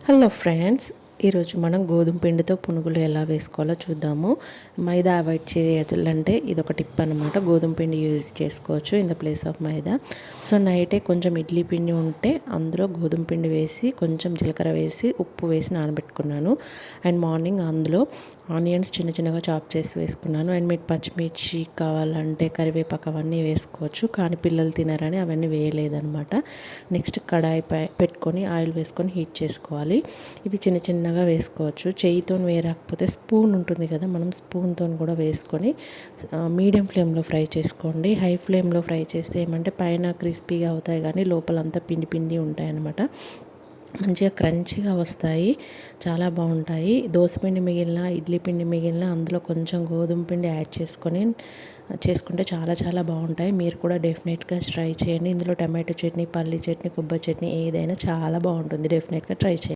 Hello friends, ఈరోజు మనం గోధుమ పిండితో పునుగులు ఎలా వేసుకోవాలో చూద్దాము. మైదా అవాయిడ్ చేయాలంటే ఇది ఒక టిప్ అనమాట. గోధుమ పిండి యూజ్ చేసుకోవచ్చు in the place of maida. So నైటే కొంచెం ఇడ్లీ పిండి ఉంటే అందులో గోధుమ పిండి వేసి కొంచెం జీలకర్ర వేసి ఉప్పు వేసి నానబెట్టుకున్నాను. అండ్ మార్నింగ్ అందులో ఆనియన్స్ చిన్న చిన్నగా చాప్ చేసి వేసుకున్నాను. అండ్ మీకు పచ్చిమిర్చి కావాలంటే కరివేపాకు అవన్నీ వేసుకోవచ్చు, కానీ పిల్లలు తినారని అవన్నీ వేయలేదన్నమాట. నెక్స్ట్ కడాయి పెట్టుకొని ఆయిల్ వేసుకొని హీట్ చేసుకోవాలి. ఇవి చిన్న చిన్నగా వేసుకోవచ్చు. చేయితో వేయకపోతే స్పూన్ ఉంటుంది కదా, మనం స్పూన్తో కూడా వేసుకొని మీడియం ఫ్లేమ్లో ఫ్రై చేసుకోండి. హై ఫ్లేమ్లో ఫ్రై చేస్తే ఏమంటే పైన క్రిస్పీగా అవుతాయి కానీ లోపలంతా పిండి పిండి ఉంటాయి అన్నమాట. మంచిగా క్రంచీగా వస్తాయి, చాలా బాగుంటాయి. దోసపిండి మిగిలిన ఇడ్లీ పిండి మిగిలిన అందులో కొంచెం గోధుమ పిండి యాడ్ చేసుకుంటే చాలా చాలా బాగుంటాయి. మీరు కూడా డెఫినెట్గా ట్రై చేయండి. ఇందులో టమాటో చట్నీ, పల్లీ చట్నీ, కొబ్బరి చట్నీ ఏదైనా చాలా బాగుంటుంది. డెఫినెట్గా ట్రై చేయండి.